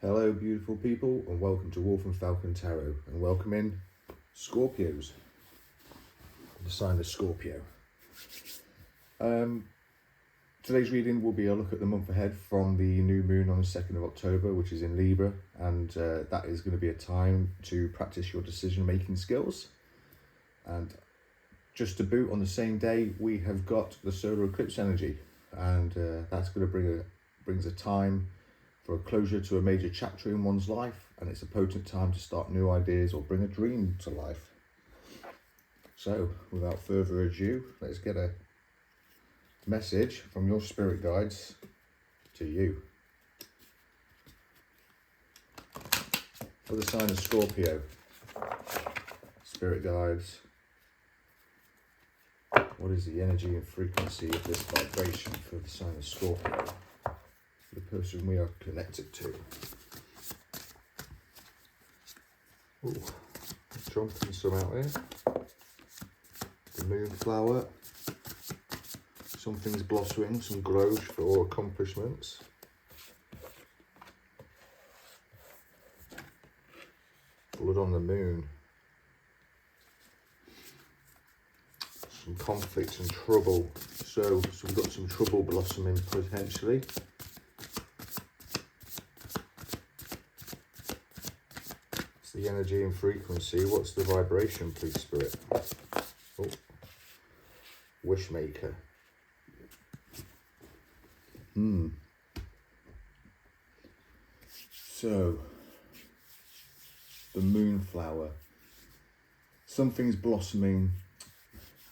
Hello beautiful people, and welcome to Wolf and Falcon Tarot, and welcome in Scorpios, the sign of Scorpio. Today's reading will be a look at the month ahead from the new moon on the 2nd of October, which is in Libra, and that is going to be a time to practice your decision making skills. And just to boot, on the same day we have got the solar eclipse energy, and that's going to brings a time for a closure to a major chapter in one's life, and it's a potent time to start new ideas or bring a dream to life. So without further ado, let's get a message from your spirit guides to you. For the sign of Scorpio, spirit guides, what is the energy and frequency of this vibration for the sign of Scorpio, the person we are connected to? Ooh, jumping some out here. The moonflower. Something's blossoming, some growth or accomplishments. Blood on the moon. Some conflict and trouble. So we've got some trouble blossoming potentially. It's the energy and frequency. What's the vibration, please, Spirit? Oh. Wishmaker. So, the moonflower. Something's blossoming,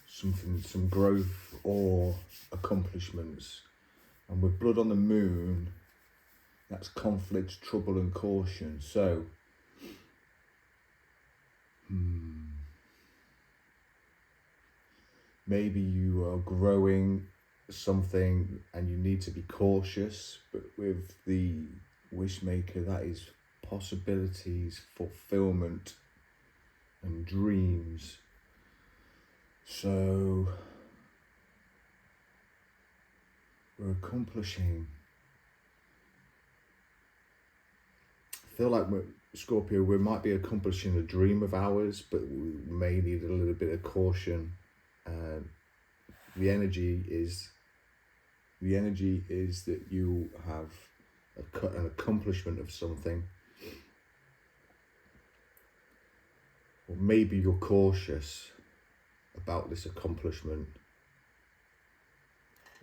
some growth or accomplishments. And with blood on the moon, that's conflict, trouble and caution. So, maybe you are growing something and you need to be cautious, but with the wishmaker, that is possibilities, fulfillment and dreams. So we're accomplishing, I feel like Scorpio, we might be accomplishing a dream of ours, but we may need a little bit of caution. The energy is that you have an accomplishment of something, or maybe you're cautious about this accomplishment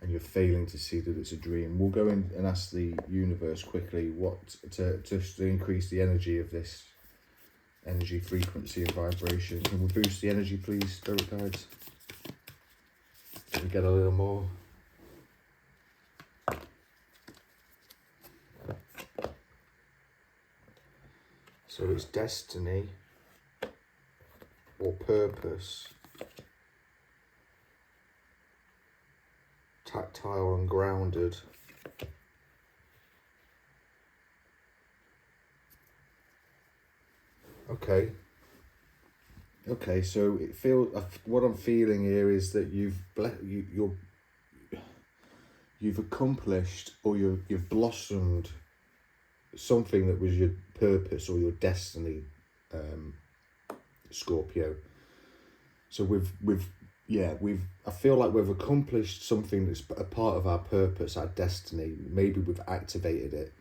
and you're failing to see that it's a dream. We'll go in and ask the universe quickly what to increase the energy of this energy, frequency and vibration. Can we boost the energy, please, spirit guides? Can we get a little more? So it's destiny or purpose, tactile and grounded. Okay, so it feels, what I'm feeling here is that you've accomplished, or you've blossomed something that was your purpose or your destiny, Scorpio. So I feel like we've accomplished something that's a part of our purpose, our destiny. Maybe we've activated it.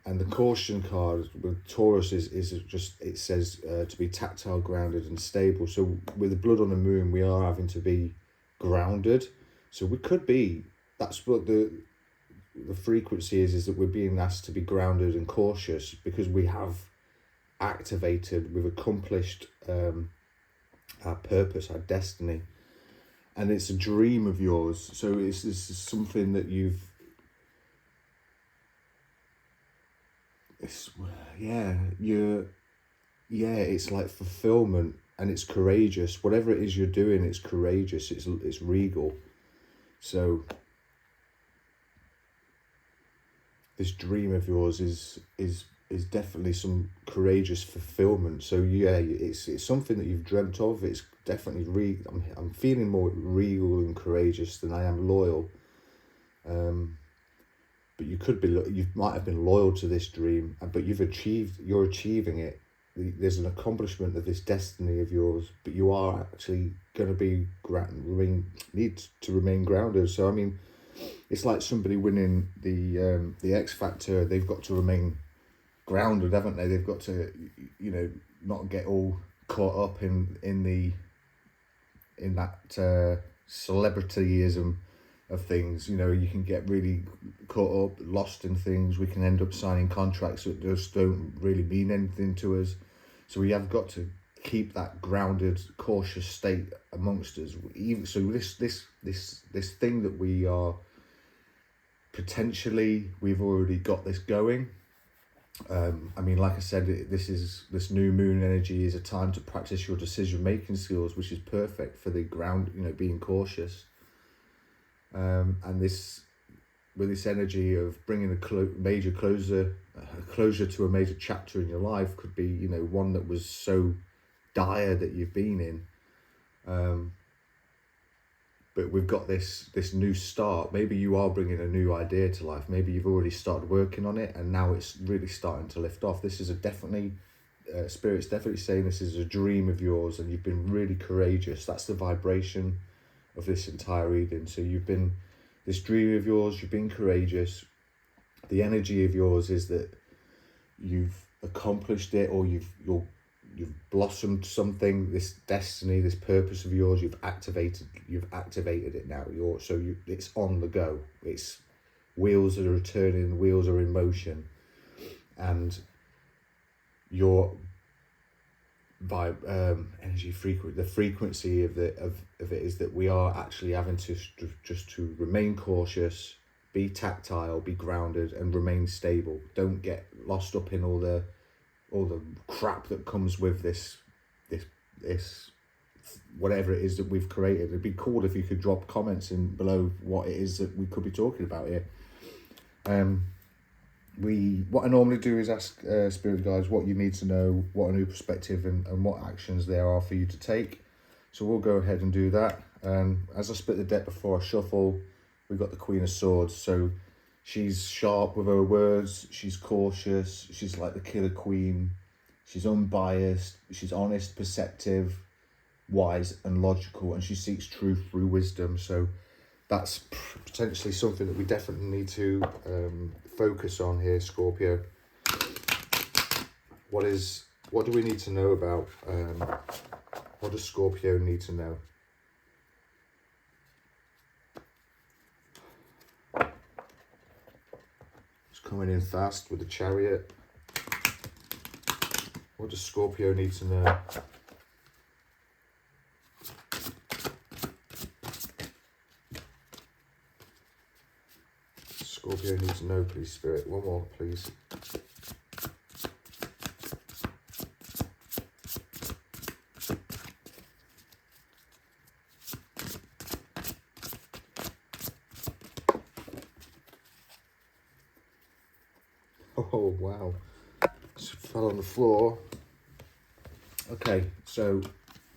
And the caution card with Taurus is just, it says to be tactile, grounded and stable. So with the blood on the moon, we are having to be grounded. So we could be, that's what the frequency is that we're being asked to be grounded and cautious, because we have activated, we've accomplished our purpose, our destiny. And it's a dream of yours. So this is something that it's like fulfillment, and it's courageous. Whatever it is you're doing, it's courageous, it's regal. So this dream of yours is definitely some courageous fulfillment. So yeah, it's something that you've dreamt of. It's definitely I'm feeling more regal and courageous than I am loyal. but you might have been loyal to this dream, but you're achieving it. There's an accomplishment of this destiny of yours, but you are actually going to be need to remain grounded. So I mean, it's like somebody winning the X Factor. They've got to remain grounded, haven't they? They've got to, you know, not get all caught up in that celebrityism of things. You know, you can get really caught up, lost in things. We can end up signing contracts that just don't really mean anything to us. So we have got to keep that grounded, cautious state amongst us. Even so, this thing that we are potentially, we've already got this going. I mean, like I said, this new moon energy is a time to practice your decision making skills, which is perfect for the ground, you know, being cautious. And this, with this energy of bringing a major closure to a major chapter in your life, could be, you know, one that was so dire that you've been in. But we've got this new start. Maybe you are bringing a new idea to life. Maybe you've already started working on it, and now it's really starting to lift off. This is Spirit's definitely saying this is a dream of yours, and you've been really courageous. That's the vibration of this entire reading. So this dream of yours, you've been courageous. The energy of yours is that you've accomplished it, or you've blossomed something, this destiny, this purpose of yours. You've activated it now. It's on the go. It's wheels are turning, wheels are in motion, and your energy frequency, the frequency of it is that we are actually having to just to remain cautious, be tactile, be grounded, and remain stable. Don't get lost up in all the crap that comes with this whatever it is that we've created. It'd be cool if you could drop comments in below what it is that we could be talking about here. What I normally do is ask spirit guides what you need to know, what a new perspective, and what actions there are for you to take. So we'll go ahead and do that. As I split the deck before I shuffle, we've got the Queen of Swords. So she's sharp with her words, she's cautious, she's like the killer queen, she's unbiased, she's honest, perceptive, wise and logical, and she seeks truth through wisdom. So that's potentially something that we definitely need to focus on here, Scorpio. What do we need to know about, what does Scorpio need to know? Coming in fast with the Chariot. What does Scorpio need to know? Scorpio needs to know, please, Spirit. One more, please. Oh, wow. Just fell on the floor. Okay, so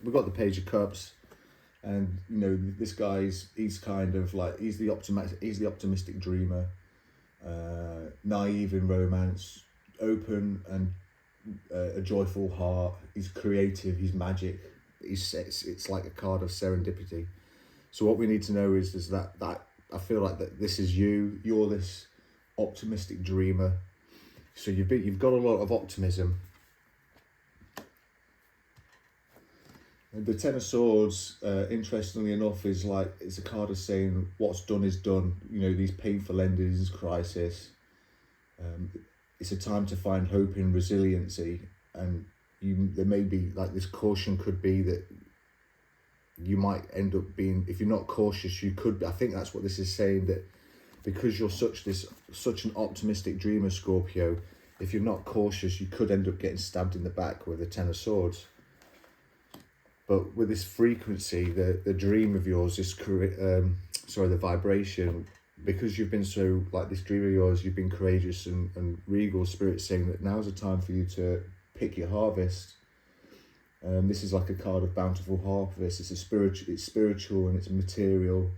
we've got the Page of Cups, and you know, this guy's, he's the optimistic dreamer, naive in romance, open and a joyful heart. He's creative, he's magic. It's like a card of serendipity. So what we need to know is that I feel like that this is you're this optimistic dreamer. So you've got a lot of optimism. And the Ten of Swords, interestingly enough, it's a card of saying what's done is done. You know, these painful endings, crisis. It's a time to find hope in resiliency, and there may be like this caution could be that you might end up being, if you're not cautious, you could be. I think that's what this is saying, that because you're such an optimistic dreamer, Scorpio, if you're not cautious, you could end up getting stabbed in the back with the Ten of Swords. But with this frequency, the dream of yours, the vibration, because you've been so, like this dream of yours, you've been courageous and regal. Spirit saying that now's the time for you to pick your harvest. This is like a card of bountiful harvest. It's spiritual and it's material,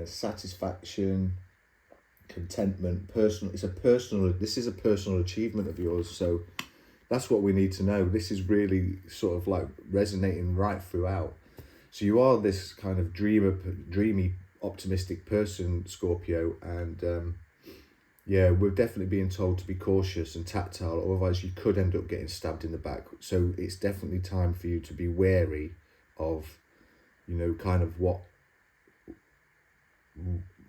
satisfaction, contentment, this is a personal achievement of yours. So that's what we need to know. This is really sort of like resonating right throughout. So you are this kind of dreamy, optimistic person, Scorpio, and yeah, we're definitely being told to be cautious and tactile, otherwise you could end up getting stabbed in the back. So it's definitely time for you to be wary of, you know, kind of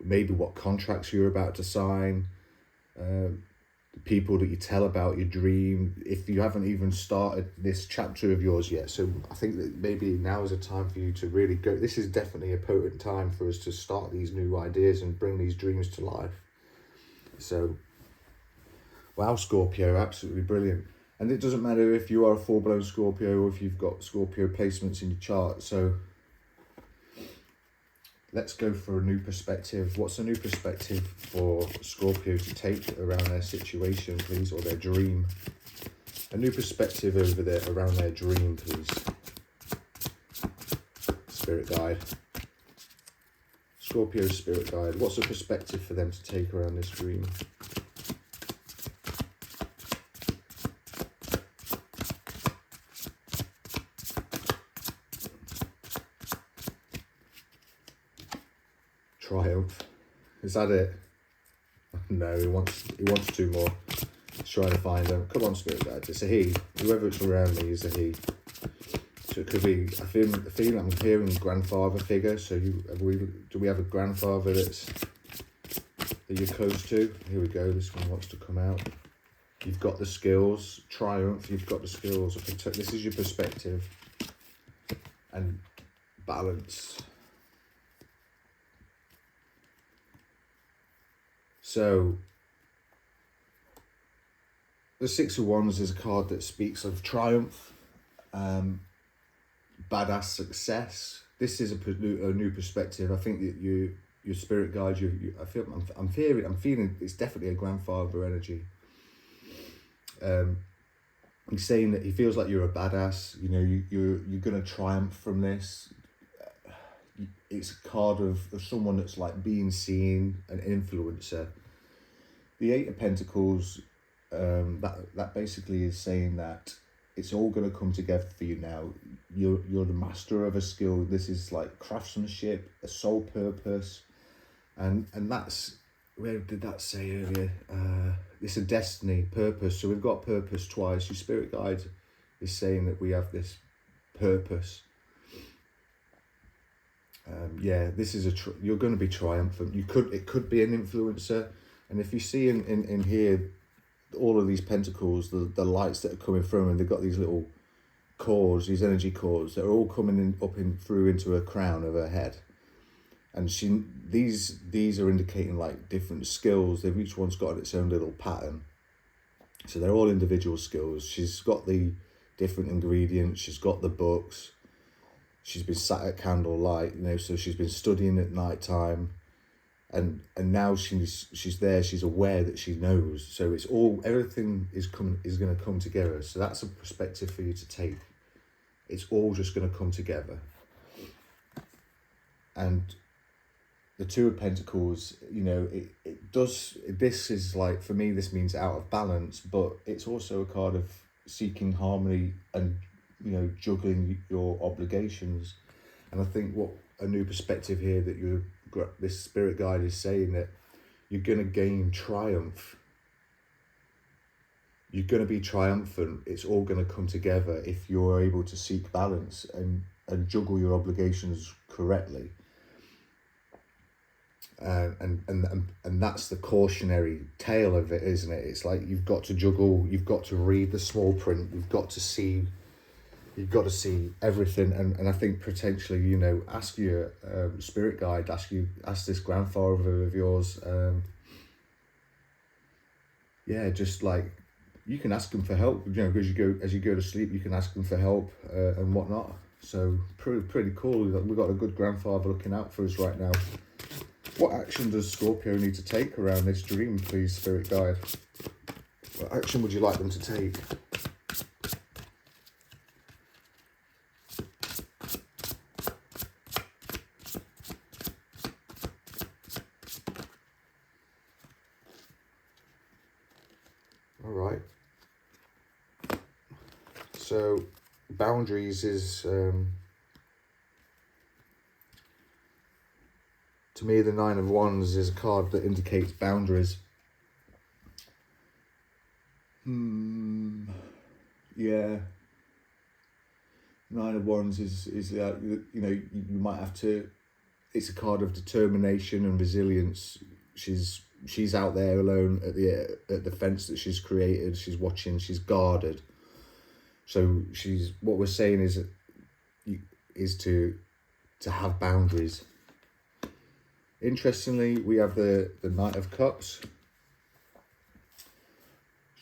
maybe what contracts you're about to sign, the people that you tell about your dream, if you haven't even started this chapter of yours yet. So I think that maybe now is a time for you to really go. This is definitely a potent time for us to start these new ideas and bring these dreams to life. So, wow, Scorpio, absolutely brilliant. And it doesn't matter if you are a full-blown Scorpio or if you've got Scorpio placements in your chart. So let's go for a new perspective. What's a new perspective for Scorpio to take around their situation, please, or their dream? A new perspective over there around their dream, please. Spirit guide. Scorpio's spirit guide. What's a perspective for them to take around this dream? Triumph. Is that it? No, he wants two more. He's trying to find them. Come on, spirit guide. It's a he. Whoever it's around me is a he. So it could be. I feel I'm hearing grandfather figure. So do we have a grandfather that you're close to? Here we go. This one wants to come out. You've got the skills. Triumph. You've got the skills. This is your perspective and balance. So, the Six of Wands is a card that speaks of triumph, badass success. This is a new perspective. I think that your spirit guide, I'm feeling it's definitely a grandfather energy. He's saying that he feels like you're a badass. You know, you're gonna triumph from this. It's a card of someone that's like being seen, an influencer. The Eight of Pentacles, that basically is saying that it's all going to come together for you now. You're the master of a skill. This is like craftsmanship, a sole purpose, and that's, where did that say earlier? It's a destiny, purpose. So we've got purpose twice. Your spirit guide is saying that we have this purpose. Yeah, this is you're going to be triumphant. It could be an influencer, and if you see in here all of these pentacles, the lights that are coming through, and they've got these little cords, these energy cords that are all coming through into a crown of her head, and these are indicating like different skills. Each one's got its own little pattern, so they're all individual skills. She's got the different ingredients. She's got the books. She's been sat at candlelight, you know, so she's been studying at night time, and now she's there. She's aware that she knows. So it's everything is going to come together. So that's a perspective for you to take. It's all just going to come together. And the Two of Pentacles, you know, it does. This is like, for me, this means out of balance, but it's also a card of seeking harmony and, you know, juggling your obligations. And I think what a new perspective here that this spirit guide is saying, that you're going to gain triumph. You're going to be triumphant. It's all going to come together if you're able to seek balance and juggle your obligations correctly. And that's the cautionary tale of it, isn't it? It's like you've got to juggle. You've got to read the small print. You've got to see everything, and I think potentially, you know, ask your spirit guide, ask this grandfather of yours, yeah, just like, you can ask him for help, you know, as you go to sleep, you can ask him for help and whatnot. So pretty cool. We've got a good grandfather looking out for us right now. What action does Scorpio need to take around this dream, please, spirit guide? What action would you like them to take? All right. So boundaries is, to me, the Nine of Wands is a card that indicates boundaries. Yeah. Nine of Wands is like, you know, you might have to, it's a card of determination and resilience. She's out there alone at the fence that she's created. She's watching, she's guarded. So what we're saying is to have boundaries. Interestingly, we have the Knight of Cups.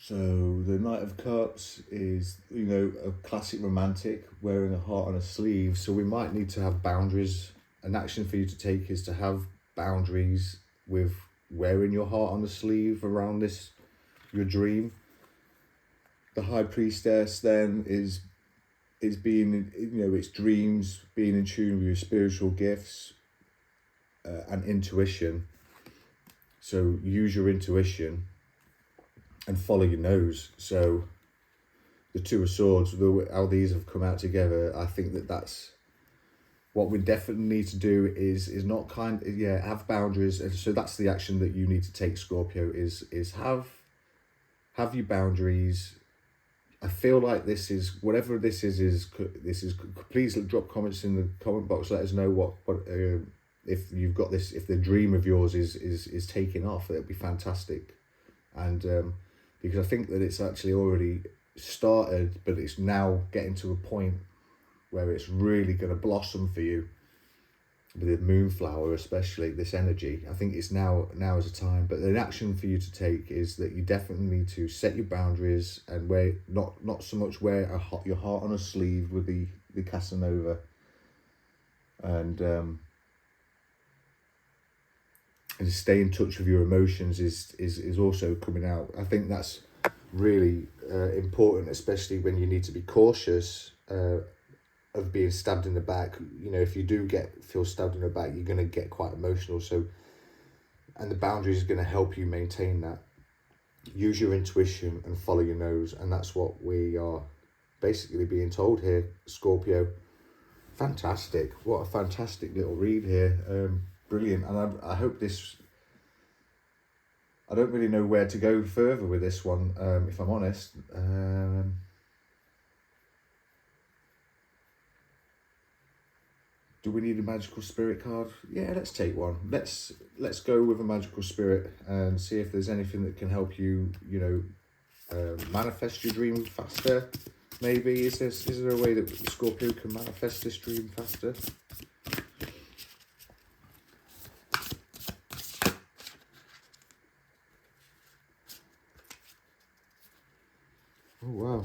So the Knight of Cups is, you know, a classic romantic wearing a heart on a sleeve. So we might need to have boundaries. An action for you to take is to have boundaries with wearing your heart on the sleeve around your dream. The High Priestess then is being, you know, it's dreams, being in tune with your spiritual gifts and intuition. So use your intuition and follow your nose. So the Two of Swords, how these have come out together, I think that's what we definitely need to do is not have boundaries. And so that's the action that you need to take, Scorpio, is have your boundaries. I feel like this is, whatever this is, please drop comments in the comment box. Let us know what if you've got this, if the dream of yours is taking off. It'd be fantastic. And because I think that it's actually already started, but it's now getting to a point where it's really going to blossom for you. With the moonflower, especially this energy, I think it's now is the time. But the action for you to take is that you definitely need to set your boundaries and not so much wear your heart on a sleeve with the Casanova, and stay in touch with your emotions is also coming out. I think that's really important, especially when you need to be cautious of being stabbed in the back. You know, if you do feel stabbed in the back, you're going to get quite emotional. So, and the boundaries is going to help you maintain that. Use your intuition and follow your nose, and that's what we are basically being told here, Scorpio. Fantastic! What a fantastic little read here. Brilliant. And I hope this. I don't really know where to go further with this one, if I'm honest. Do we need a magical spirit card? Yeah, let's take one. Let's go with a magical spirit and see if there's anything that can help you, you know, manifest your dream faster. Maybe is there a way that Scorpio can manifest this dream faster? Oh wow,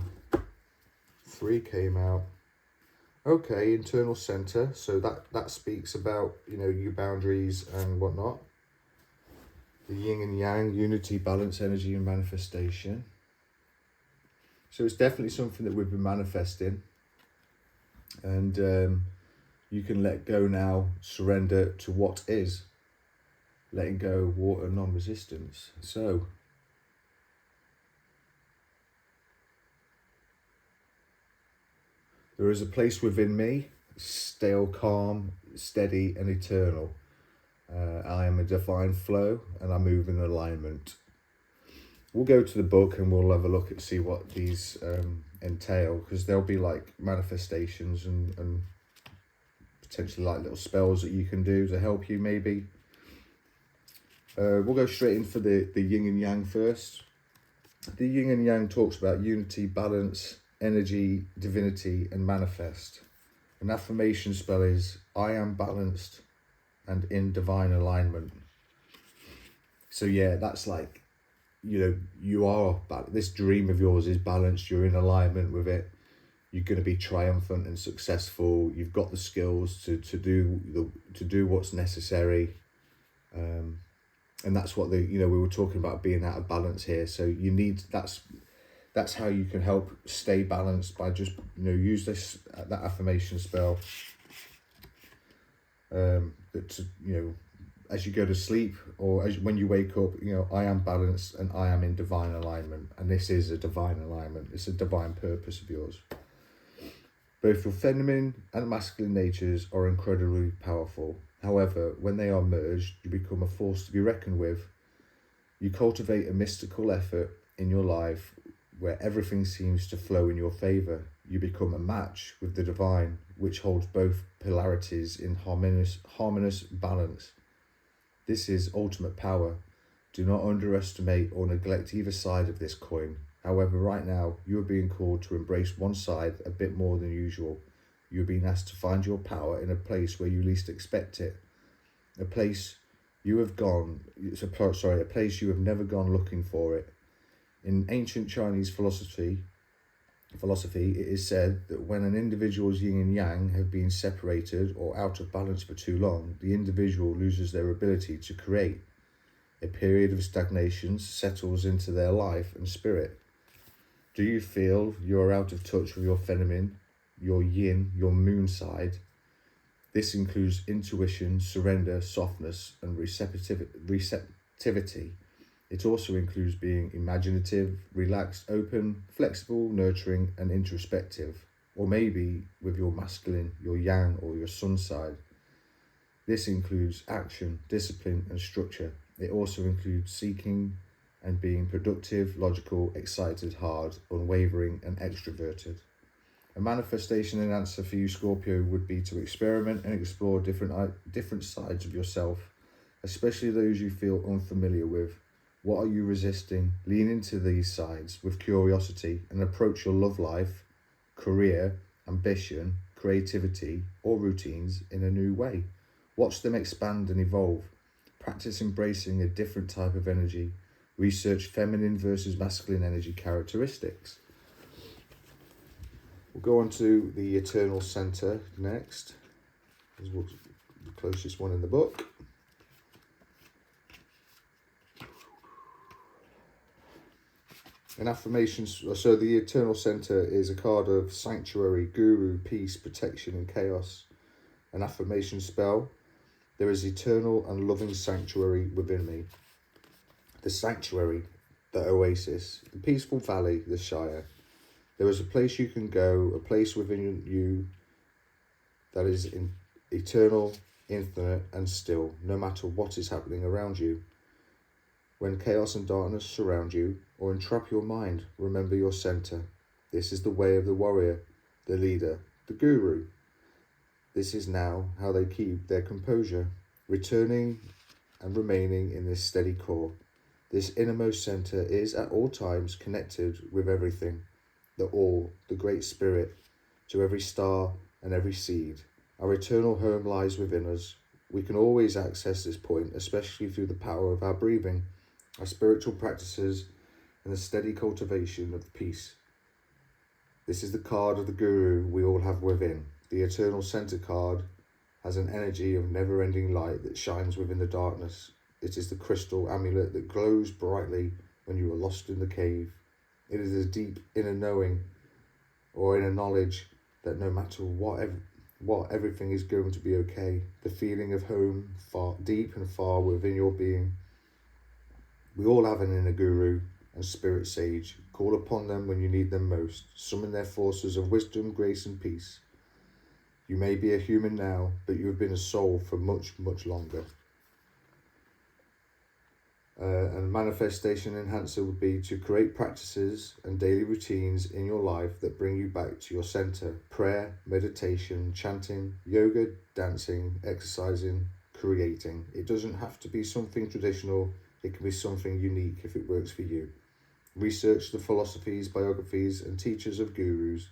3 came out. Okay, internal center. So that speaks about, you know, your boundaries and whatnot. The yin and yang, unity, balance, energy, and manifestation. So it's definitely something that we've been manifesting. And you can let go now, surrender to what is. Letting go, water, non-resistance. So there is a place within me, still, calm, steady, and eternal. I am a divine flow, and I move in alignment. We'll go to the book and we'll have a look and see what these entail, because there'll be like manifestations and potentially like little spells that you can do to help you maybe. We'll go straight in for the yin and yang first. The yin and yang talks about unity, balance, energy, divinity, and manifest. An affirmation spell is, I am balanced and in divine alignment. So yeah, that's like, you know, you are, this dream of yours is balanced, you're in alignment with it, you're going to be triumphant and successful, you've got the skills to do what's necessary, and that's what we were talking about, being out of balance here. So you need, that's how you can help stay balanced, by just, you know, use that affirmation spell, that, you know, as you go to sleep, or when you wake up, I am balanced and I am in divine alignment. And this is a divine alignment. It's a divine purpose of yours. Both your feminine and masculine natures are incredibly powerful. However, when they are merged, you become a force to be reckoned with. You cultivate a mystical effort in your life where everything seems to flow in your favor. You become a match with the divine, which holds both polarities in harmonious balance. This is ultimate power. Do not underestimate or neglect either side of this coin. However, right now, you are being called to embrace one side a bit more than usual. You are being asked to find your power in a place where you least expect it. A place you have never gone looking for it. In ancient Chinese philosophy, it is said that when an individual's yin and yang have been separated or out of balance for too long, the individual loses their ability to create. A period of stagnation settles into their life and spirit. Do you feel you are out of touch with your feminine, your yin, your moon side? This includes intuition, surrender, softness, and receptivity. It also includes being imaginative, relaxed, open, flexible, nurturing, and introspective. Or maybe with your masculine, your yang, or your sun side. This includes action, discipline, and structure. It also includes seeking and being productive, logical, excited, hard, unwavering, and extroverted. A manifestation and answer for you, Scorpio, would be to experiment and explore different sides of yourself, especially those you feel unfamiliar with. What are you resisting? Lean into these sides with curiosity and approach your love life, career, ambition, creativity, or routines in a new way. Watch them expand and evolve. Practice embracing a different type of energy. Research feminine versus masculine energy characteristics. We'll go on to the Eternal Center next. This is the closest one in the book. An affirmation. So the Eternal Center is a card of sanctuary, guru, peace, protection, and chaos. An affirmation spell. There is eternal and loving sanctuary within me. The sanctuary, the oasis, the peaceful valley, the Shire. There is a place you can go, a place within you that is eternal, infinite, and still, no matter what is happening around you. When chaos and darkness surround you or entrap your mind, remember your center. This is the way of the warrior, the leader, the guru. This is now how they keep their composure, returning and remaining in this steady core. This innermost center is at all times connected with everything, the all, the great spirit, to every star and every seed. Our eternal home lies within us. We can always access this point, especially through the power of our breathing, our spiritual practices, and the steady cultivation of peace. This is the card of the guru we all have within. The Eternal Center card has an energy of never-ending light that shines within the darkness. It is the crystal amulet that glows brightly when you are lost in the cave. It is a deep inner knowing or inner knowledge that no matter what, everything is going to be okay. The feeling of home, far deep and far within your being. We all have an inner guru and spirit sage. Call upon them when you need them most. Summon their forces of wisdom, grace, and peace. You may be a human now, but you have been a soul for much, much longer. And manifestation enhancer would be to create practices and daily routines in your life that bring you back to your center. Prayer, meditation, chanting, yoga, dancing, exercising, creating. It doesn't have to be something traditional. It can be something unique if it works for you. Research the philosophies, biographies, and teachers of gurus.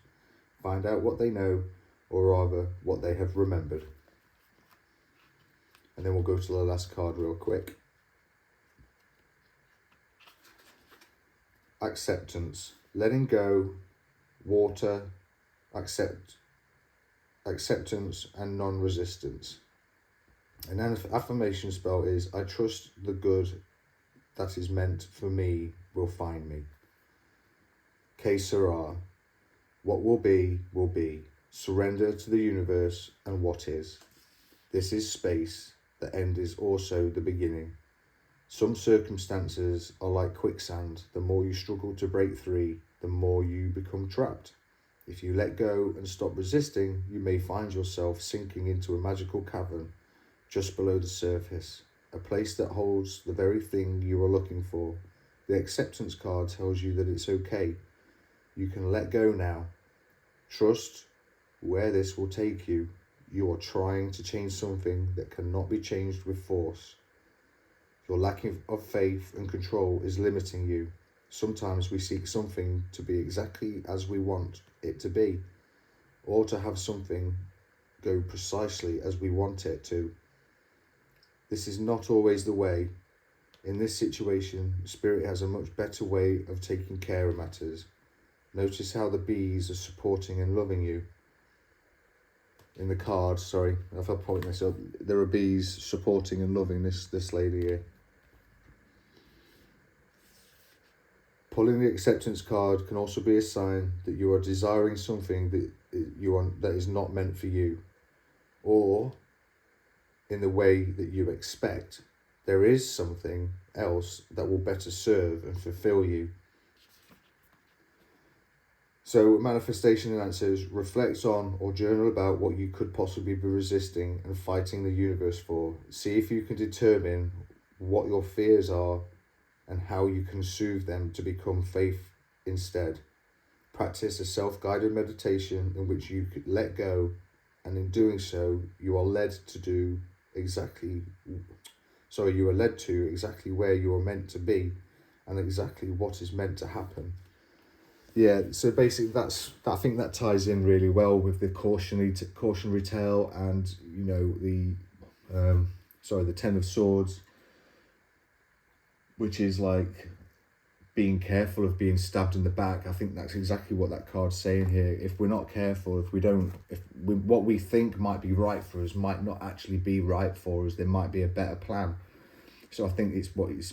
Find out what they know, or rather, what they have remembered. And then we'll go to the last card real quick. Acceptance, letting go, water, acceptance, and non-resistance. An affirmation spell is, I trust the good that is meant for me will find me. Que sera, what will be, surrender to the universe and what is. This is space, the end is also the beginning. Some circumstances are like quicksand. The more you struggle to break free, the more you become trapped. If you let go and stop resisting, you may find yourself sinking into a magical cavern just below the surface, a place that holds the very thing you are looking for. The acceptance card tells you that it's okay. You can let go now. Trust where this will take you. You are trying to change something that cannot be changed with force. Your lack of faith and control is limiting you. Sometimes we seek something to be exactly as we want it to be, or to have something go precisely as we want it to. This is not always the way. In this situation, Spirit has a much better way of taking care of matters. Notice how the bees are supporting and loving you. In the card, sorry, if I point this up, there are bees supporting and loving this lady here. Pulling the acceptance card can also be a sign that you are desiring something that is not meant for you, or in the way that you expect. There is something else that will better serve and fulfill you. So manifestation and answers: reflect on or journal about what you could possibly be resisting and fighting the universe for. See if you can determine what your fears are and how you can soothe them to become faith instead. Practice a self-guided meditation in which you could let go, and in doing so, you are led to exactly where you are meant to be and exactly what is meant to happen. Yeah, so basically I think that ties in really well with the cautionary tale, and the Ten of Swords, which is like being careful of being stabbed in the back. I think that's exactly what that card's saying here. If we're not careful, what we think might be right for us might not actually be right for us. There might be a better plan. So I think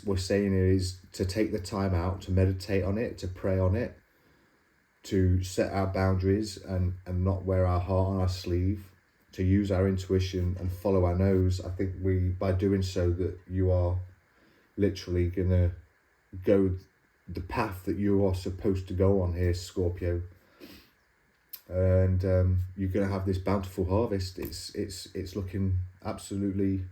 we're saying here is to take the time out to meditate on it, to pray on it, to set our boundaries and not wear our heart on our sleeve, to use our intuition and follow our nose. I think by doing so, that you are literally gonna go the path that you are supposed to go on here, Scorpio, and you're gonna have this bountiful harvest. It's looking absolutely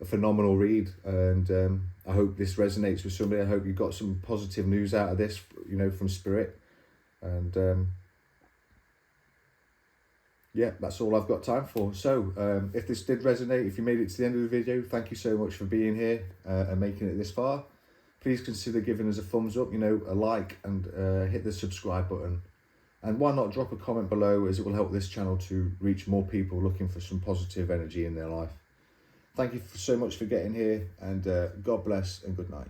a phenomenal read, and I hope this resonates with somebody. I hope you got some positive news out of this, from Spirit, and yeah, that's all I've got time for. So if this did resonate, if you made it to the end of the video, thank you so much for being here and making it this far. Please consider giving us a thumbs up, a like, and hit the subscribe button. And why not drop a comment below, as it will help this channel to reach more people looking for some positive energy in their life. Thank you so much for getting here, and God bless and good night.